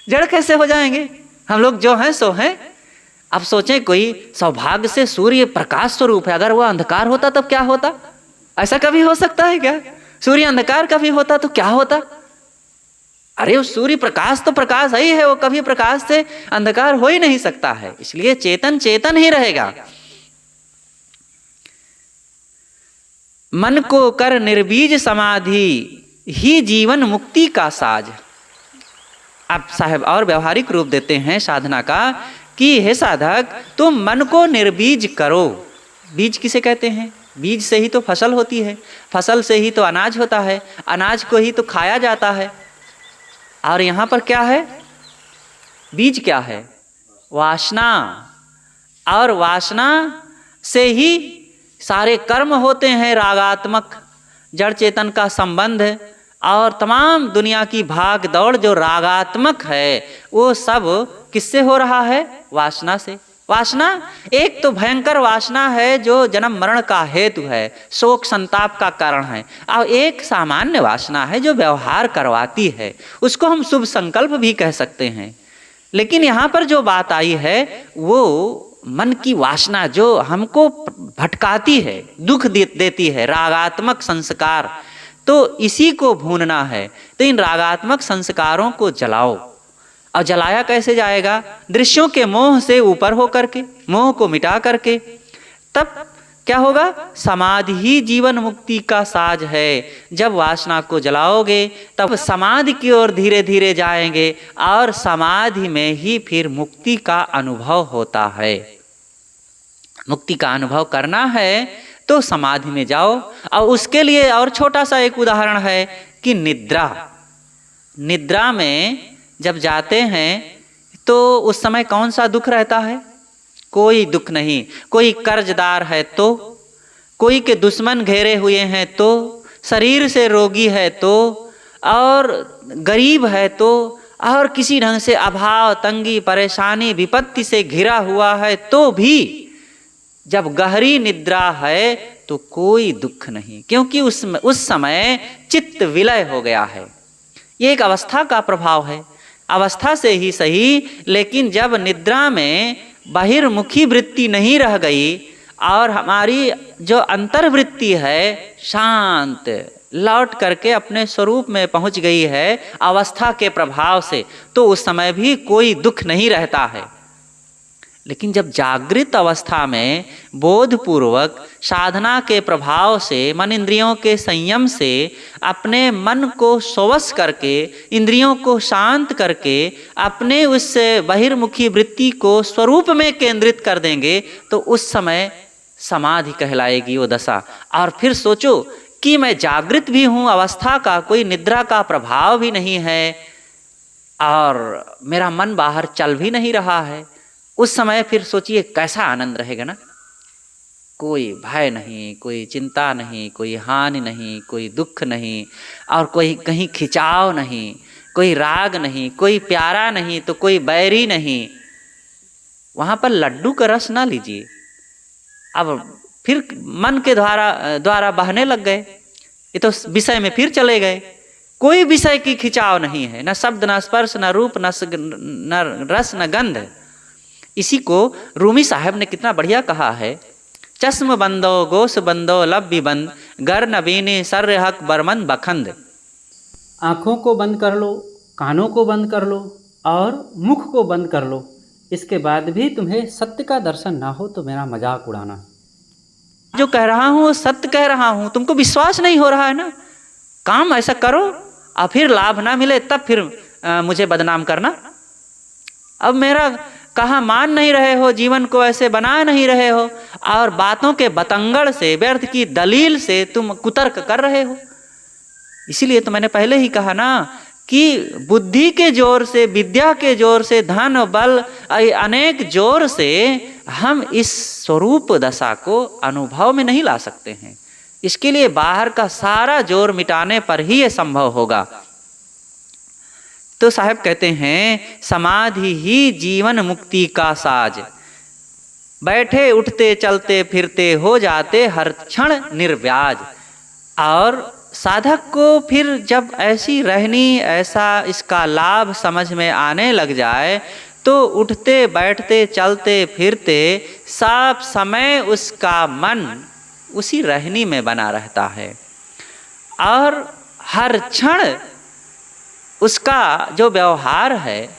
जड़ कैसे हो जाएंगे? हम लोग जो हैं सो हैं। अब सोचें कोई सौभाग्य से सूर्य प्रकाश स्वरूप है, अगर वो अंधकार होता तब क्या होता? ऐसा कभी हो सकता है क्या? सूर्य अंधकार कभी होता तो क्या होता? अरे वो सूर्य प्रकाश तो प्रकाश ही है, वो कभी प्रकाश से अंधकार हो ही नहीं सकता है। इसलिए चेतन चेतन ही रहेगा। मन को कर निर्बीज समाधि ही जीवन मुक्ति का साज। अब साहब और व्यवहारिक रूप देते हैं साधना का कि हे साधक तुम मन को निर्बीज करो। बीज किसे कहते हैं? बीज से ही तो फसल होती है, फसल से ही तो अनाज होता है, अनाज को ही तो खाया जाता है। और यहाँ पर क्या है? बीज क्या है? वासना। और वासना से ही सारे कर्म होते हैं रागात्मक। जड़ चेतन का संबंध और तमाम दुनिया की भाग दौड़ जो रागात्मक है वो सब किससे हो रहा है? वासना से। वासना एक तो भयंकर वासना है जो जन्म मरण का हेतु है, शोक संताप का कारण है, और एक सामान्य वासना है जो व्यवहार करवाती है। उसको हम शुभ संकल्प भी कह सकते हैं। लेकिन यहाँ पर जो बात आई है वो मन की वासना जो हमको भटकाती है, दुख देती है, रागात्मक संस्कार, तो इसी को भूनना है। तो इन रागात्मक संस्कारों को जलाओ। और जलाया कैसे जाएगा? दृश्यों के मोह से ऊपर होकर के, मोह को मिटा करके। तब क्या होगा? समाधि ही जीवन मुक्ति का साज है। जब वासना को जलाओगे तब समाधि की ओर धीरे धीरे जाएंगे और समाधि में ही फिर मुक्ति का अनुभव होता है। मुक्ति का अनुभव करना है तो समाधि में जाओ। और उसके लिए और छोटा सा एक उदाहरण है कि निद्रा में जब जाते हैं तो उस समय कौन सा दुख रहता है? कोई दुख नहीं। कोई कर्जदार है तो, कोई के दुश्मन घेरे हुए हैं तो, शरीर से रोगी है तो, और गरीब है तो, और किसी ढंग से अभाव, तंगी, परेशानी, विपत्ति से घिरा हुआ है तो भी जब गहरी निद्रा है तो कोई दुख नहीं, क्योंकि उस समय चित्त विलय हो गया है। ये एक अवस्था का प्रभाव है, अवस्था से ही सही। लेकिन जब निद्रा में बहिर्मुखी वृत्ति नहीं रह गई और हमारी जो अंतर्वृत्ति है शांत लौट करके अपने स्वरूप में पहुंच गई है अवस्था के प्रभाव से, तो उस समय भी कोई दुख नहीं रहता है। लेकिन जब जागृत अवस्था में बोधपूर्वक साधना के प्रभाव से, मन इंद्रियों के संयम से अपने मन को स्वश करके, इंद्रियों को शांत करके अपने उस बहिर्मुखी वृत्ति को स्वरूप में केंद्रित कर देंगे तो उस समय समाधि कहलाएगी वो दशा। और फिर सोचो कि मैं जागृत भी हूँ, अवस्था का कोई निद्रा का प्रभाव भी नहीं है और मेरा मन बाहर चल भी नहीं रहा है। उस समय फिर सोचिए कैसा आनंद रहेगा ना। कोई भय नहीं, कोई चिंता नहीं, कोई हानि नहीं, कोई दुख नहीं, और कोई कहीं खिंचाव नहीं, कोई राग नहीं, कोई प्यारा नहीं तो कोई बैरी नहीं। वहाँ पर लड्डू का रस ना लीजिए। अब फिर मन के द्वारा बहने लग गए, ये तो विषय में फिर चले गए। कोई विषय की खिंचाव नहीं है, न शब्द, न स्पर्श, न रूप, न रस, न गंध। इसी को रूमी साहब ने कितना बढ़िया कहा है, चश्म बंदो गोश बंदो लब्बी बंद, गर नबीने सर्र हक बरमन बखंद। आँखों को बंद कर लो, कानों को बंद कर लो और मुख को बंद कर लो, इसके बाद भी तुम्हें सत्य का दर्शन ना हो तो मेरा मजाक उड़ाना। जो कह रहा हूँ वो सत्य कह रहा हूँ, तुमको विश्वास नहीं हो रहा है ना। काम ऐसा करो और फिर लाभ ना मिले तब फिर मुझे बदनाम करना। अब मेरा कहा मान नहीं रहे हो, जीवन को ऐसे बना नहीं रहे हो और बातों के बतंगड़ से, व्यर्थ की दलील से तुम कुतर्क कर रहे हो। इसीलिए तो मैंने पहले ही कहा ना कि बुद्धि के जोर से, विद्या के जोर से, धन बल अनेक जोर से हम इस स्वरूप दशा को अनुभव में नहीं ला सकते हैं। इसके लिए बाहर का सारा जोर मिटाने पर ही ये संभव होगा। तो साहब कहते हैं समाधि ही जीवन मुक्ति का साज, बैठे उठते चलते फिरते हो जाते हर क्षण निर्व्याज। और साधक को फिर जब ऐसी रहनी, ऐसा इसका लाभ समझ में आने लग जाए तो उठते बैठते चलते फिरते सब समय उसका मन उसी रहनी में बना रहता है और हर क्षण उसका जो व्यवहार है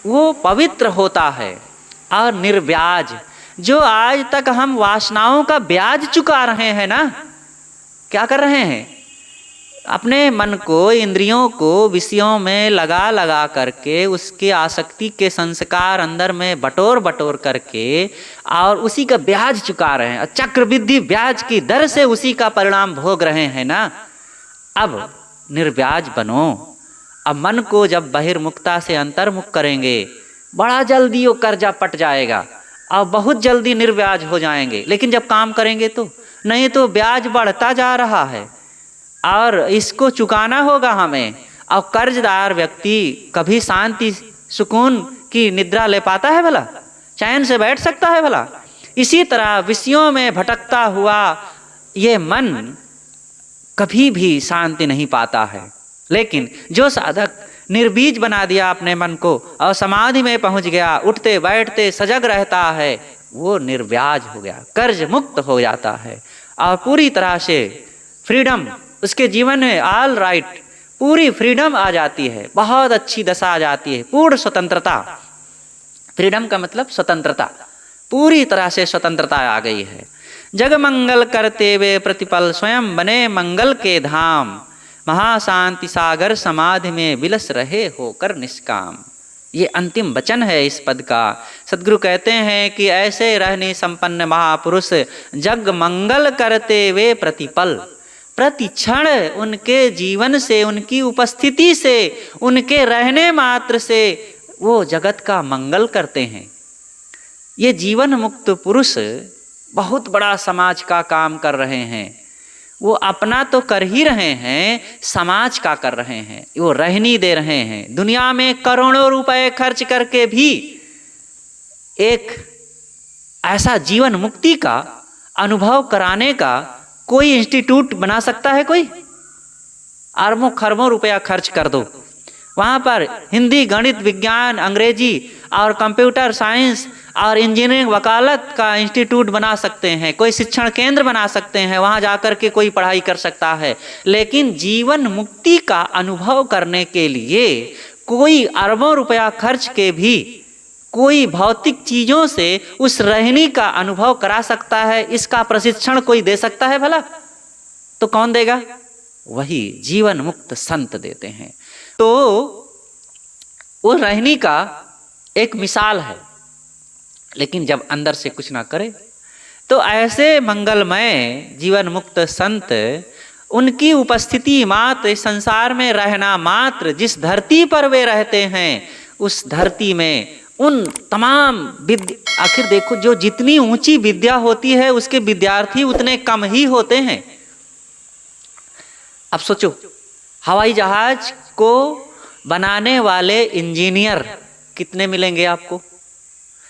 वो पवित्र होता है और निर्व्याज। जो आज तक हम वासनाओं का ब्याज चुका रहे हैं ना, क्या कर रहे हैं? अपने मन को, इंद्रियों को विषयों में लगा लगा करके उसके आसक्ति के संस्कार अंदर में बटोर बटोर करके और उसी का ब्याज चुका रहे हैं। चक्रवृद्धि ब्याज की दर से उसी का परिणाम भोग रहे हैं ना। अब निर्व्याज बनो। अब मन को जब बहिर्मुखता से अंतर्मुख करेंगे बड़ा जल्दी वो कर्जा पट जाएगा और बहुत जल्दी निर्व्याज हो जाएंगे। लेकिन जब काम करेंगे तो नहीं, तो ब्याज बढ़ता जा रहा है और इसको चुकाना होगा हमें। और कर्जदार व्यक्ति कभी शांति सुकून की निद्रा ले पाता है भला? चैन से बैठ सकता है भला? इसी तरह विषयों में भटकता हुआ ये मन कभी भी शांति नहीं पाता है। लेकिन जो साधक निर्बीज बना दिया अपने मन को और समाधि में पहुंच गया, उठते बैठते सजग रहता है, वो निर्व्याज हो गया, कर्ज मुक्त हो जाता है और पूरी तरह से फ्रीडम उसके जीवन में, ऑल राइट, पूरी फ्रीडम आ जाती है, बहुत अच्छी दशा आ जाती है, पूर्ण स्वतंत्रता। फ्रीडम का मतलब स्वतंत्रता, पूरी तरह से स्वतंत्रता आ गई है। जग मंगल करते वे प्रतिपल स्वयं बने मंगल के धाम, महाशांति सागर समाधि में विलस रहे होकर निष्काम। ये अंतिम वचन है इस पद का। सद्गुरु कहते हैं कि ऐसे रहने संपन्न महापुरुष जग मंगल करते वे प्रतिपल, प्रति क्षण उनके जीवन से, उनकी उपस्थिति से, उनके रहने मात्र से वो जगत का मंगल करते हैं। ये जीवन मुक्त पुरुष बहुत बड़ा समाज का काम कर रहे हैं। वो अपना तो कर ही रहे हैं, समाज का कर रहे हैं, वो रहनी दे रहे हैं। दुनिया में करोड़ों रुपए खर्च करके भी एक ऐसा जीवन मुक्ति का अनुभव कराने का कोई इंस्टीट्यूट बना सकता है? कोई अरबों खरबों रुपया खर्च कर दो, वहाँ पर हिंदी, गणित, विज्ञान, अंग्रेजी और कंप्यूटर साइंस और इंजीनियरिंग, वकालत का इंस्टीट्यूट बना सकते हैं, कोई शिक्षण केंद्र बना सकते हैं, वहाँ जाकर के कोई पढ़ाई कर सकता है। लेकिन जीवन मुक्ति का अनुभव करने के लिए कोई अरबों रुपया खर्च के भी कोई भौतिक चीज़ों से उस रहनी का अनुभव करा सकता है, इसका प्रशिक्षण कोई दे सकता है भला? तो कौन देगा? वही जीवन मुक्त संत देते हैं। तो वो रहनी का एक मिसाल है, लेकिन जब अंदर से कुछ ना करे तो ऐसे मंगलमय जीवन मुक्त संत, उनकी उपस्थिति मात्र, संसार में रहना मात्र, जिस धरती पर वे रहते हैं उस धरती में उन तमाम आखिर देखो, जो जितनी ऊंची विद्या होती है उसके विद्यार्थी उतने कम ही होते हैं। अब सोचो, हवाई जहाज को बनाने वाले इंजीनियर कितने मिलेंगे आपको?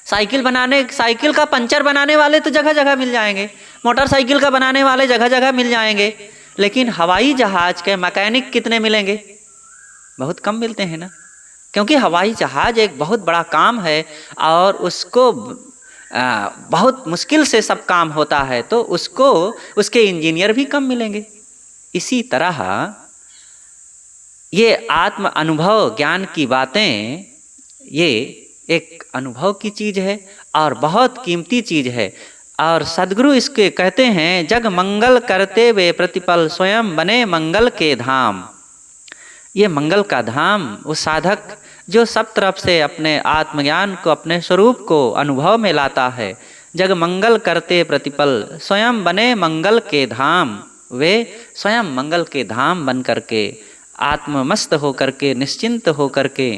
साइकिल का पंचर बनाने वाले तो जगह जगह मिल जाएंगे, मोटरसाइकिल का बनाने वाले जगह जगह मिल जाएंगे, लेकिन हवाई जहाज के मैकेनिक कितने मिलेंगे? बहुत कम मिलते हैं ना, क्योंकि हवाई जहाज एक बहुत बड़ा काम है और उसको बहुत मुश्किल से सब काम होता है, तो उसको उसके इंजीनियर भी कम मिलेंगे। इसी तरह ये आत्म अनुभव ज्ञान की बातें, ये एक अनुभव की चीज़ है और बहुत कीमती चीज़ है। और सद्गुरु इसके कहते हैं, जग मंगल करते वे प्रतिपल स्वयं बने मंगल के धाम। ये मंगल का धाम वो साधक जो सब तरफ से अपने आत्मज्ञान को, अपने स्वरूप को अनुभव में लाता है। जग मंगल करते प्रतिपल स्वयं बने मंगल के धाम, वे स्वयं मंगल के धाम बन करके, आत्ममस्त होकर के, निश्चिंत होकर के,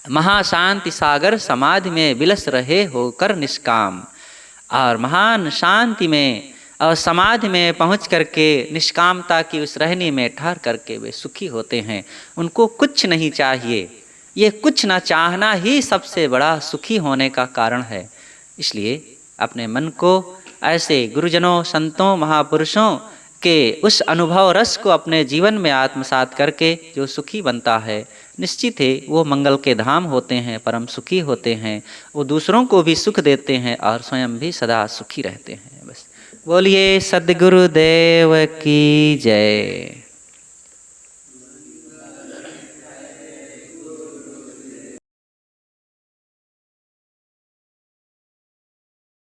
महाशांति सागर समाधि में विलस रहे होकर निष्काम। और महान शांति में और समाधि में पहुँच करके निष्कामता की उस रहनी में ठहर करके वे सुखी होते हैं। उनको कुछ नहीं चाहिए, ये कुछ ना चाहना ही सबसे बड़ा सुखी होने का कारण है। इसलिए अपने मन को ऐसे गुरुजनों, संतों, महापुरुषों के उस अनुभव रस को अपने जीवन में आत्मसात करके जो सुखी बनता है, निश्चित है वो मंगल के धाम होते हैं, परम सुखी होते हैं। वो दूसरों को भी सुख देते हैं और स्वयं भी सदा सुखी रहते हैं। बस बोलिए सद्गुरुदेव की जय।